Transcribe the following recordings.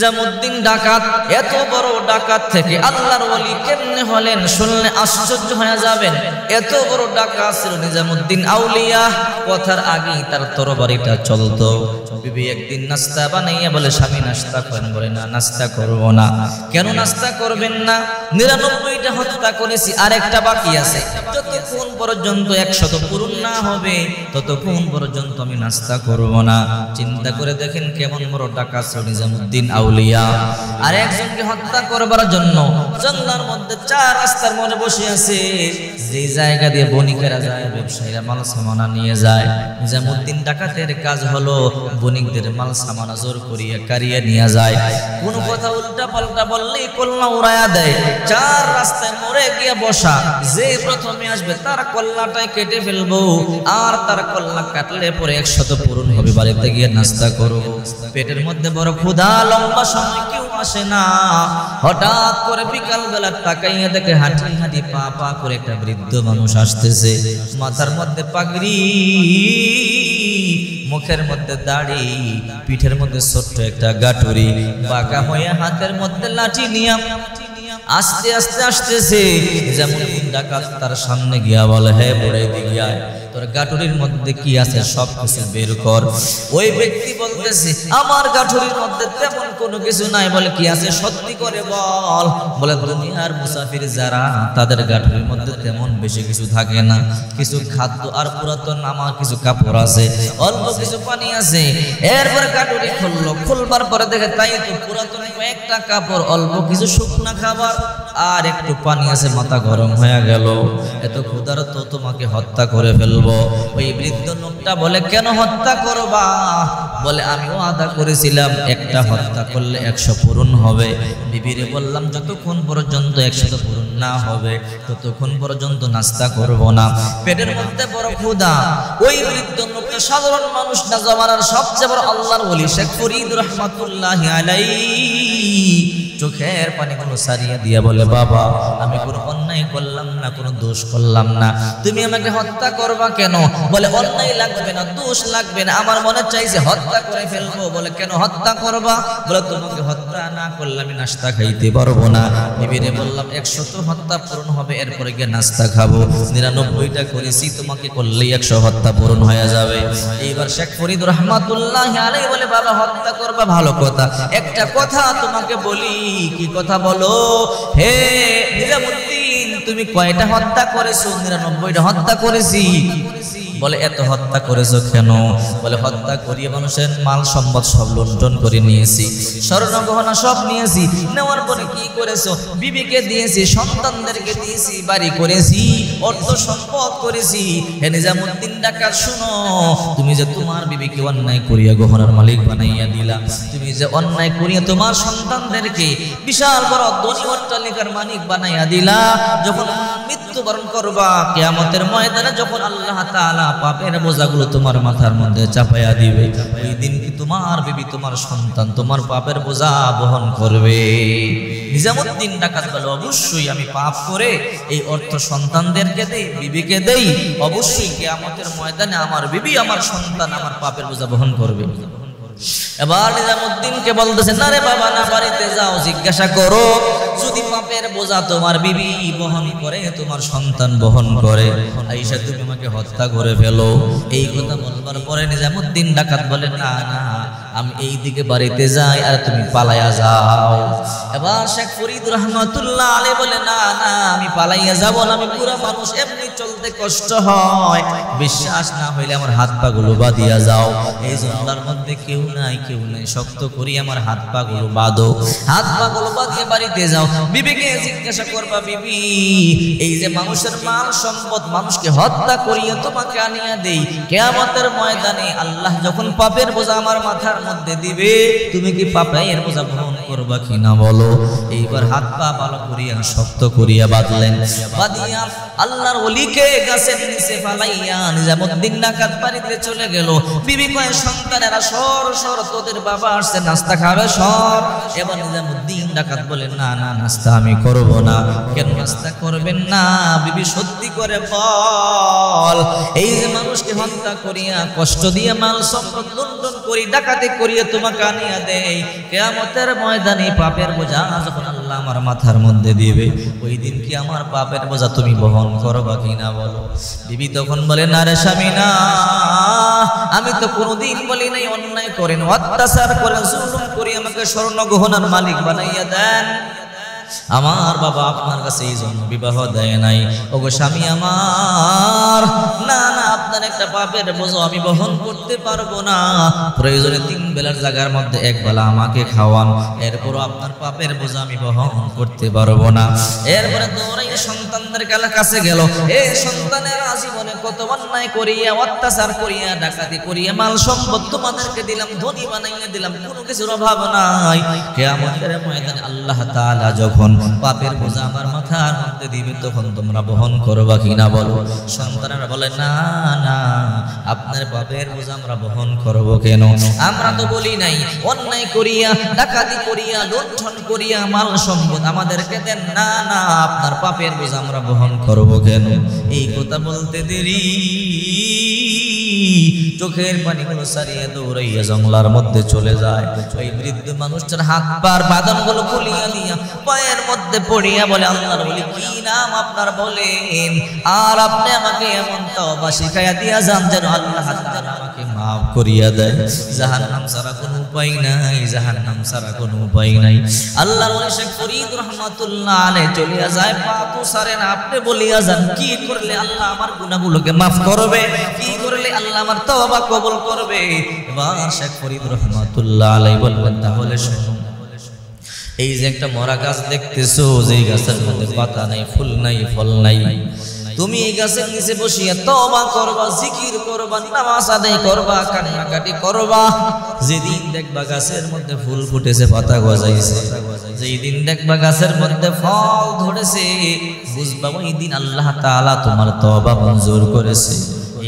নিজামুদ্দিন ডাকাত, এত বড় ডাকাত থেকে আল্লাহর ওলি কেমনে হলেন শুনলে আশ্চর্য হয়ে যাবেন। এত বড় ডাকাত ছিল নিজামুদ্দিন আউলিয়া। কথার আগেই তার তরবারিটা চলতো। বিবি একদিন নাস্তা বানাইয়া বলে, স্বামী নাস্তা করেন? বলে, না নাস্তা করবো না। কেন নাস্তা করবেন না? 99টা হত্যা করেছি, আরেকটা বাকি আছে। যতক্ষণ পর্যন্ত 100 পূরণ না হবে ততক্ষণ পর্যন্ত আমি নাস্তা করব না। চিন্তা করে দেখেন কেমন বড় ডাকাত ছিল নিজামুদ্দিন আউলিয়া। আর একজনকে হত্যা করবার জন্য জঙ্গলের মধ্যে 4 রাস্তার মোড়ে বসে আছে। যেই জায়গা দিয়ে বণিকেরা যায়, ব্যবসায়ীরা মাল সামানা নিয়ে যায়, নিজামুদ্দিন ডাকাতের কাজ হলো বণিকদের মাল সামানা জোর করিয়া কারিয়ে নিয়ে যায়। কোন কথা উল্টা পাল্টা বললেই কল্লা উড়াইয়া দেয়। 4 রাস্তায় মোড়ে গিয়ে বসা, যে প্রথমে আসবে তার কল্লাটাই কেটে ফেলবো, আর তার কল্লা কাটলে পরে 100 পূরণ হবে। বাড়িতে গিয়ে নাস্তা করবো। পেটের মধ্যে বড় ক্ষুধা, লম্বা সময় কেউ আসে না। হঠাৎ করে বিকাল বেলা তাকাইয়া দেখে হাঁটি হাঁটি পা পা করে একটা বৃদ্ধ মানুষ আসতেছে। মাথার মধ্যে পাগড়ি, মুখের মধ্যে দাড়ি, পিঠের মধ্যে ছোট্ট একটা গাটুরি, বাঁকা হয়ে হাতের মধ্যে লাঠি নিয়ে আস্তে আস্তে আসতেছে। যেমন ডাকাত তার সামনে গিয়া বলে, হে বড় দিকে আয়, তোর গাটুরির মধ্যে কি আছে সব কিছু বের কর। ওই ব্যক্তি বলতেছে, আমার গাটুরির মধ্যে তেমন কোনো কিছু নাই। বলে, কি আছে সত্যি করে বল। বলে, দুনিয়ার মুসাফির যারা, তাদের গাটুরির মধ্যে তেমন বেশি কিছু থাকে না। কিছু খাদ্য আর পুরাতন আমার কিছু কাপড় আছে, অল্প কিছু পানি আছে। এরপরে গাটুরি খুললো, খুলবার পরে দেখে তাই তো পুরাতন কয়েকটা কাপড়, অল্প কিছু শুকনা খাবার আর একটু পানি আছে। মাথা গরম হয়ে গেল। এত ক্ষুধার তো তোমাকে হত্যা করে ফেলবো। ওই বৃদ্ধ লোকটা বলে, কেন হত্যা করবা? বলে, আমি ওয়াদা করেছিলাম একটা হত্যা করলে 100 পূরণ হবে। বিবিরে বললাম, যতক্ষণ পর্যন্ত 100 পূরণ না হবে ততক্ষণ পর্যন্ত নাস্তা করব না। পেটের মধ্যে বড় ক্ষুধা। ওই বৃদ্ধ লোকটা সাধারণ মানুষ না, জমানার সবচেয়ে বড় আল্লাহর ওলি শেখ ফরিদ রহমাতুল্লাহি আলাইহি চোখের পানিগুলো সারিয়ে দিয়া বলে, বাবা আমি কোনো অন্যায় করলাম না, কোনো দোষ করলাম না, তুমি আমাকে হত্যা করবা কেন? বলে, অন্যায় লাগবে না, দোষ লাগবে না, আমার মনে চাইছে হত্যা করে ফেলবো। বলে, কেন হত্যা করবা? বলে, তোমাকে হত্যা না করলে আমি নাস্তা খাইতে পারবো না। বিবিরে বললাম, 100 হত্যা পূরণ হবে, এরপরে গিয়ে নাস্তা খাবো। 99টা করেছি, তোমাকে করলেই 100 হত্যা পূরণ হয়ে যাবে। এইবার শেখ ফরিদ রহমাতুল্লাহি আলাইহি বলে, বাবা হত্যা করবা ভালো কথা, একটা কথা তোমাকে বলি। কি কথা বলো? হে নিজামুদ্দিন, তুমি কয়টা হত্যা করেছো? 99টা হত্যা করেছি। বলে, এত হত্যা করেছো কেন? বলে, হত্যা করিয়ে মানুষের মাল সম্পদ সব লুণ্ঠন করে নিয়েছি, স্বর্ণ গহনা সব নিয়েছি। নেওয়ার পরে কি করেছো? বিবিকে দিয়েছি, সন্তানদেরকে দিয়েছি, বাড়ি করেছি, অর্থ সম্পদ করেছি। হে নিজামুদ্দিন ডাকাত, শুনো, তুমি যে তোমার বিবিকে অন্যায় করিয়া গহনার মালিক বানাইয়া দিলা, তুমি যে অন্যায় করিয়া তোমার সন্তানদেরকে বিশাল বড় ধনী অট্টালিকার মালিক বানাইয়া দিলা, যখন মৃত্যুবরণ করবা কিয়ামতের ময়দানে, যখন আল্লাহ তাআলা পাপের বোঝাগুলো তোমার মাথার মধ্যে চাপাইয়া দিবে, ওই দিন কি তোমার বিবি, তোমার সন্তান তোমার পাপের বোঝা বহন করবে? নিজামুদ্দিন ডাকাত বলে, অবশ্যই আমি পাপ করে এই অর্থ সন্তানদেরকে দেই, বিবিকে দেই, অবশ্যই কিয়ামতের ময়দানে আমার বিবি, আমার সন্তান আমার পাপের বোঝা বহন করবে। এবার নিজামুদ্দিনকে বলতেছে, না রে বাবা, না, বাড়িতে যাও, জিজ্ঞাসা করো, যদি পাপের বোঝা তোমার বিবি বহন করে, তোমার সন্তান বহন করে, আইসা তুমি আমাকে হত্যা করে ফেলো। এই কথা বলবার পরে নিজামুদ্দিন ডাকাত বলে, না না, আমি এই দিকে বাড়িতে যাই আর তুমি পালাইয়া যাও। এবার শেখ ফরিদ রহমাতুল্লাহ আলাইহি বলে, না না, আমি পালাইয়া যাব না, আমি পুরা মানুষ, এমনি চলতে কষ্ট হয়, বিশ্বাস না হইলে আমার হাত পা গুলো বাঁধিয়া যাও। এই জঙ্গলের মধ্যে কেউ নাই, কেউ নাই, শক্ত করি আমার হাত পা গুলো বাঁধো। হাত পা গুলো বাঁধিয়ে বাড়িতে যাও। বিবিকে জিজ্ঞাসা করবা, বিবি, এই যে মানুষের মাল সম্পদ মানুষকে হত্যা করিয়া তোমাকে আনিয়া দেই, কিয়ামতের ময়দানে আল্লাহ যখন পাপের বোঝা আমার মাথার মধ্যে দিবে, তুমি কি পাপের বোঝা বহন করবা কিনা বলো? এইবার হাত পা ভালো করিয়া শক্ত করিয়া বাঁধলেন। বাঁধিয়া আল্লাহর ওলিকে গাছের নিচে ফালাইয়া নিজামুদ্দিন ডাকাত বাড়িতে চলে গেল। বিবি কয়, সন্তানেরা সর সর, তোদের বাবা আসছে, নাস্তা খাবে, সর। এবার নিজামুদ্দিন ডাকাত বলে, না না, নাস্তা আমি করব না। কেন নাস্তা করবেন না? বিবি সত্যি করে বল, এই যে মানুষকে হত্যা করিয়া কষ্ট দিয়ে মাল সম্পদ লুণ্ঠন করি, ডাকাতি করিয়ে তোমাকে আনিয়া দেই, কিয়ামতের ময়দানে পাপের বোঝা যখন আল্লাহ আমার মাথার মধ্যে দিবে, ওই দিন কি আমার পাপের বোঝা তুমি বহন করবা কিনা বলো? বিবি তখন বলে, না রে স্বামী না, আমি তো কোনোদিন বলি নাই অন্যায় করেন, অত্যাচার করে জুলুম করে আমাকে স্বর্ণ গহনার মালিক বানাইয়া দেন। আমার বাবা আপনার কাছে এই জন্য বিবাহ দেয় নাই। ওগো স্বামী আমার, না না, আপনার একটা পাপের বোঝা আমি বহন করতে পারবো না। প্রয়োজনে 3 বেলার জায়গার মধ্যে 1 বেলা আমাকে খাওয়ান, এরপরও আপনার পাপের বোঝা আমি বহন করতে পারবো না। এরপরে দৌড়াইয়া সন্তানদের কাছে গেল, এ সন্তানের জীবনে কত অন্যায় করিয়া, অত্যাচার করিয়া, ডাকাতি করিয়া মাল সম্পদ তোমাদেরকে দিলাম, ধনী বানাইয়া দিলাম, কোনো কিছুর অভাব নাই। কিয়ামতের ময়দানে আল্লাহ তাআলা যখন পাপের বোঝা আমার মাথার মধ্যে দিবে, তখন তোমরা বহন করবা কিনা বলো? সন্তানেরা বলে, না না, আপনার পাপের বোঝা আমরা বহন করব কেন? আমরা তো বলি নাই অন্যায় করিয়া, ডাকাতি করিয়া, লুণ্ঠন করিয়া মাল সম্পদ আমাদেরকে দেন, না না, আপনার পাপের বোঝা আমরা বহন করব কেন? এই কথা বলতে দেরি, চোখের পানিগুলো সারিয়ে দৌড়াইয়া জঙ্গলার মধ্যে চলে যায়। ওই বৃদ্ধ মানুষটার হাত পার বাঁধনগুলো খুলিয়া দিয়া পায়ের মধ্যে পড়িয়া বলে, আল্লাহর ওলি কি নাম আপনার বলেন, আর আপনি আমাকে এমন তওবা শিখাইয়া দিয়া যান যেন আল্লাহ তাআলা আমাকে মাফ করিয়া দেয়। জাহান্নাম ছাড়া কোনো উপায় নাই, জাহান্নাম ছাড়া কোনো উপায় নাই। আল্লাহর ওলি শেখ ফরিদ রহমাতুল্লাহ আলাইহি চলিয়া যায়, পাপও ছাড়েন, আপনি বলিয়া যান কি করলে আল্লাহ আমার গুনাহগুলোকে মাফ করবে, কি করলে আল্লাহ আমার তওবা কবুল করবে। এবার শেখ ফরিদ রহমাতুল্লাহ আলাইহি বললেন, তাহলে শুনুন, এই যে একটা মরা গাছ দেখতেছো, যে গাছের মধ্যে পাতা নাই, ফুল নাই, ফল নাই, তুমি এই গাছের নিচে বসিয়া তওবা করবা, জিকির করবা, নামাজ আদায় করবা, কান্নাকাটি করবা। যেদিন দেখবা গাছের মধ্যে ফুল ফুটেছে, পাতা গজাইছে, যেই দিন দেখবা গাছের মধ্যে ফল ধরেছে, বুঝবা ওই দিন আল্লাহ তাআলা তোমার তওবা মঞ্জুর করেছে।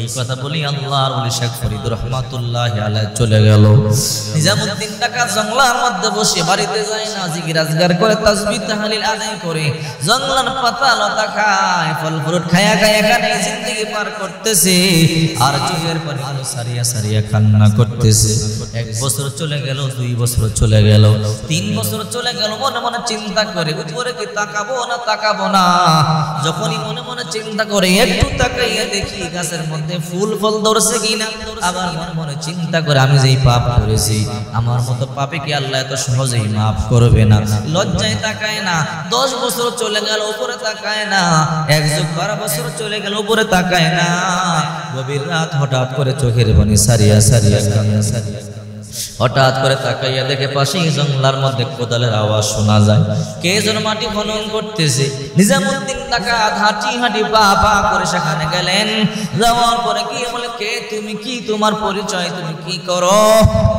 এই কথা বলি আল্লাহর ওলি শেখ ফরিদ রহমাতুল্লাহি আলাইহি চলে গেল। নিজামউদ্দিন ডাকাত জঙ্গলার মধ্যে বসে, বাড়িতে যায় না, জিকির আজগার করে, তাসবিহ তাহলিল আদায় করে, জঙ্গলার পাতা লতা খায়, ফল ফ্রুট খায়া খায়া এখানে জিন্দেগি পার করতেছে, আর চোখের পানি সারিয়া সারিয়া কান্না করতেছে। 1 বছর চলে গেল, 2 বছর চলে গেল, 3 বছর চলে গেল, মনে মনে চিন্তা করে উপরে কি তাকাবো না তাকাবো না। যখনই মনে মনে চিন্তা করে, একটু তাকাইয়া দেখি গাছের মধ্যে ফুল ফল ধরছে কিনা, আবার মনে মনে চিন্তা করে, আমি যেই পাপ করেছি, আমার মতো পাপে কি আল্লাহ এত সহজেই মাফ করবে না? লজ্জায় তাকায় না। 10 বছর চলে গেল, উপরে তাকায় না। 1+12 বছর চলে গেল, উপরে তাকায় না। গভীর রাত, হঠাৎ করে চোখের পানি সারিয়া সারিয়া সারিয়া হঠাৎ করে তাকাইয়া দেখে পাশেই জঙ্গলার মধ্যে কোদালের আওয়াজ শোনা যায়, কে যেন মাটি খনন করতেছে। নিজামউদ্দিন ডাকাত হাঁটি হাঁটি পা পা করে সেখানে গেলেন। যাওয়ার পরে কি বলে, কে তুমি, কি তোমার পরিচয়, তুমি কি করো,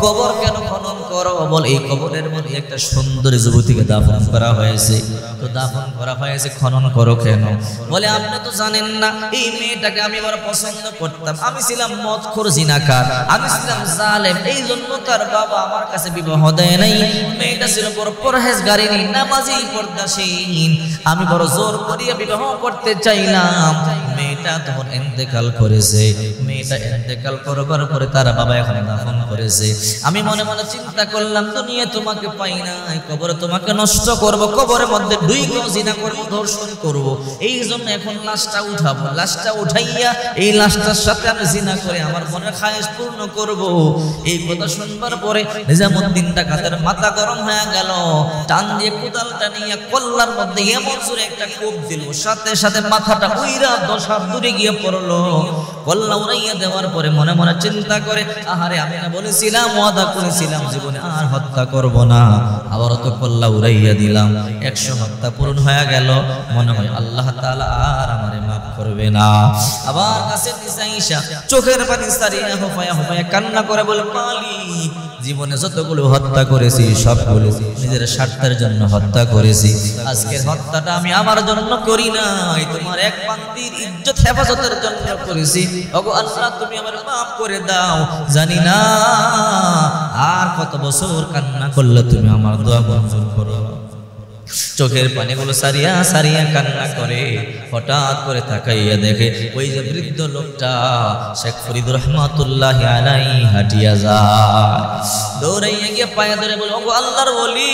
কবর কেন খনন করো? বল, এই কবরের মধ্যে একটা সুন্দরী যুবতীকে দাফন করা হয়েছে, তো দাফন করা হয়েছে, খনন করো কেন? বলে, আপনি তো জানেন না, এই মেয়েটাকে আমি বড় পছন্দ করতাম, আমি ছিলাম মদখোর, জিনাকার, আমি ছিলাম জালেম, এই জন্য তার বাবা আমার কাছে বিবাহ দেয় নাই। মেয়েটা ছিল বড় পরহেজগারিনী, নামাজি, পর্দাশীল, আমি বড় জোর করিয়া বিবাহ করতে চাইলাম। মেয়েটা তখন ইন্তেকাল করেছে। মেয়েটা ইন্তেকাল করবার পরে তার বাবা এখন দাফন করেছে। আমি মনে মনে চিন্তা করলাম, দুনিয়া তোমাকে পাই নাই, কবরে তোমাকে নষ্ট করব, কবরের মধ্যে ডুইকে জিনা করব, ধর্ষণ করব, এই জন্য এখন লাশটা উঠাবো, লাশটা উঠাইয়া এই লাশটার সাথে আমি জিনা করে আমার মনের খায়েশ পূর্ণ করব। এই কথা শুনবার পরে নিজামউদ্দিন ডাকাতের মাথা গরম হয়ে গেল। টান দিয়ে কোদালটা নিয়ে কল্লার মধ্যে এমন জোরে একটা কোপ দিল, সাথে সাথে মাথাটা উইরা 10 হাত দূরে গিয়ে পড়লো। কল্লা উড়াইয়া দেওয়ার পরে মনে মনে চিন্তা করে, আহারে, আমি না বলেছিলাম, ওয়াদা করেছিলাম জীবনে আর হত্যা করব না, আবার তো কল্লা উড়াইয়া দিলাম। 100 হত্যা পূরণ হয়ে গেল। মনে হয় আল্লাহ তাআলা আর আমারে মাফ করবে না। আবার কাছে নিচে আইসা চোখের পানি সারিয়া হোফায়া হোফায়া কান্না করে বলে, মালিক, জীবনে যতগুলো হত্যা করেছি সবগুলো নিজের স্বার্থের জন্য হত্যা করেছি। আজকের হত্যাটা আমি আমার জন্য করি নাই, তোমার এক বান্দির ইজ্জত হেফাজতের জন্য করেছি। ওগো আল্লাহ, তুমি আমারে মাফ করে দাও। জানি না আর কত বছর কান্না করলে তুমি আমার দোয়া মঞ্জুর করো। চোখের পানিগুলো সারিয়া সারিয়া কান্না করে। হঠাৎ করে তাকাইয়া দেখে ওই যে বৃদ্ধ লোকটা শেখ ফরিদ রহমাতুল্লাহি আলাইহি হাঁটিয়া যায়। দৌড়াইয়া গিয়ে পায়ে ধরে বলে, ওগো আল্লাহর ওলি,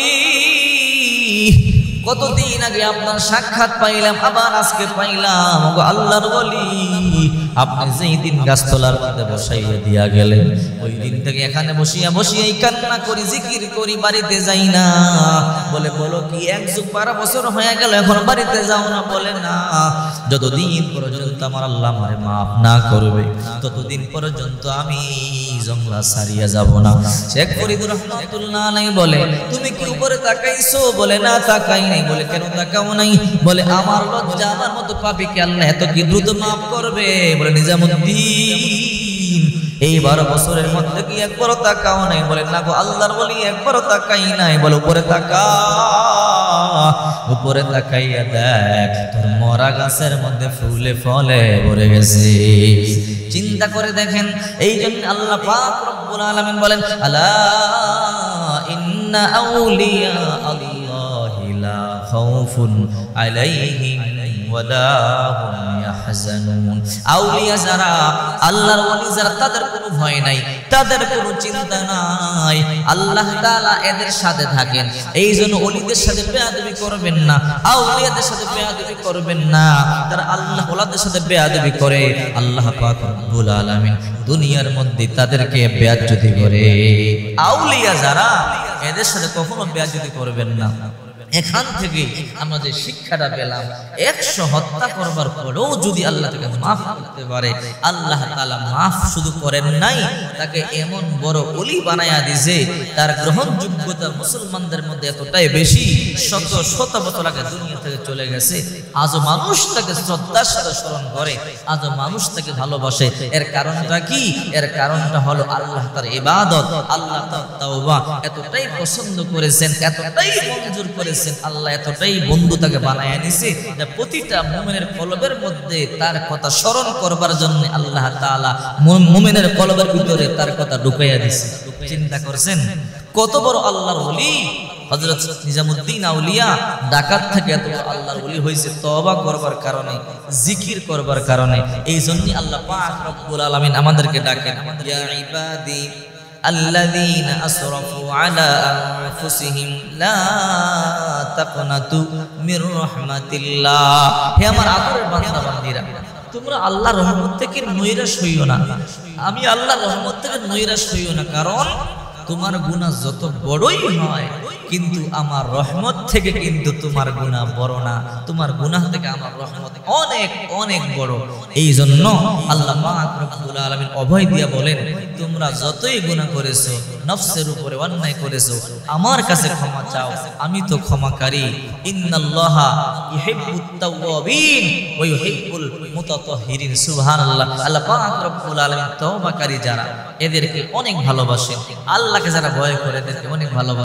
কতদিন আগে আপনার সাক্ষাৎ পাইলাম, আবার আজকে পাইলাম। ওগো আল্লাহর ওলি, আপনি যেই দিন গাছতলার মধ্যে বসাইয়া দিয়া গেলেন, ওই দিন থেকে এখানে বসিয়া বসিয়াই কান্না করি, জিকির করি, বাড়িতে যাই না। বলে, বলো কি, 1 যুগ 12 বছর হয়ে গেল, এখন বাড়িতে যাও না? বলে, না, যতদিন পর্যন্ত আমার আল্লাহ আমারে মাফ না করবে ততদিন পর্যন্ত আমি জংলা সারিয়া যাব না। শেখ ফরিদ রহমাতুল্লাহ আলাইহি বলে, তুমি কি উপরে তাকাইছো? বলে, না, তাকাই নাই। বলে, কেন তাকাও নাই? বলে, আমার লজ্জা, আমার মতো পাপীকে আল্লাহ এত কি দ্রুত মাফ করবে? বলে, নিজামুদ্দিন, এই 12 বছরের মধ্যে কি একবারও তাকাও নাই? বলে, না গো আল্লাহর ওলি, একবারও তাকাই নাই। বলে, উপরে তাকা, উপরে তাকাইয়া দেখ, তোর মরা গাছের মধ্যে ফুলে ফলে ভরে গেছে। চিন্তা করে দেখেন, এই জন্য আল্লাহ পাক রব্বুল আলামিন বলেন, আলা ইন্না আউলিয়া আল্লাহি লা খাউফুন আলাইহিম ওয়ালা হুম ইয়াহজানুন। আউলিয়া যারা, আল্লাহর ওলি যারা, তাদের কোনো ভয় নাই, তাদের কোনো চিন্তা নাই। আল্লাহ তাআলা এদের সাথে থাকেন। এই জন্য ওলিদের সাথে বেয়াদবি করবেন না, আউলিয়াদের সাথে বেয়াদবি করবেন না। তারা আল্লাহ ওলাদের সাথে বেয়াদবি করে, আল্লাহ পাক রব্বুল আলামিন দুনিয়ার মধ্যে তাদেরকে বেয়াদবি করে। আউলিয়া যারা, এদের সাথে কখনো বেয়াদবি করবেন না। এখান থেকে আমরা যে শিক্ষাটা পেলাম, 100 হত্যা করবার পরেও যদি আল্লাহ তাকে মাফ করতে পারে, আল্লাহ তাআলা মাফ শুধু করেন নাই, তাকে এমন বড় ওলি বানায়া দিয়েছে, তার গ্রহণযোগ্যতা মুসলমানদের মধ্যে এতটাই বেশি, শত শত বছর আগে দুনিয়া থেকে চলে গেছে। আজও মানুষ তাকে শ্রদ্ধার সাথে স্মরণ করে, আজও মানুষ তাকে ভালোবাসে। এর কারণটা কি? এর কারণটা হলো আল্লাহ তার ইবাদত, আল্লাহ তার তাওবা এতটাই পছন্দ করেছেন, এতটাই মঞ্জুর করেছেন, আল্লাহ এতটাই বন্ধু তাকে বানায় নিছে যে প্রতিটা মুমিনের কলবের মধ্যে তার কথা স্মরণ করবার জন্য আল্লাহ তাআলা মুমিনের কলবের ভিতরে তার কথা ঢুকাইয়া দিছে। চিন্তা করছেন কত বড় আল্লাহর ওলি হযরত নিজামুদ্দিন আউলিয়া। ডাকাত থেকে এত বড় আল্লাহর ওলি হয়েছে তওবা করবার কারণে, জিকির করবার কারণে। এই জন্যই আল্লাহ পাক রব্বুল আলামিন আমাদেরকে ডাকেন, ইয়া ইবাদি আল্লাযীনা আসরাফু আলা আনফুসিহিম লা তাকনাতু মির রাহমাতিল্লাহ। হে আমার আদরের বান্দা বান্দীরা, তোমরা আল্লাহর রহমত থেকে নৈরাশ হইও না। আমি আল্লাহর রহমত থেকে নৈরাশ হইও না, কারণ তোমার গুনাহ যত বড়ই হয় কিন্তু আমার রহমত থেকে কিন্তু তোমার গুনাহ বড় না, তোমার গুনাহ থেকে আমার রহমত অনেক অনেক বড়। এই জন্য আল্লাহ পাক রব্বুল আলামিন অভয় দিয়া বলেন, তোমরা যতই গুনাহ করেছো, নফসের উপরে অন্যায় করেছো, আমার কাছে ক্ষমা চাও, আমি তো ক্ষমাকারী। ইন্নাল্লাহা ইউহিব্বুত তাওয়াবিন ওয়া ইউহিব্বুল মুতাতাহহিরিন। সুবহানাল্লাহ। আল্লাহ পাক রব্বুল আলামিন তওবাকারী যারা, এদেরকে অনেক ভালোবাসেন। আল্লাহকে যারা ভয় করে, এদেরকে অনেক ভালোবাসেন।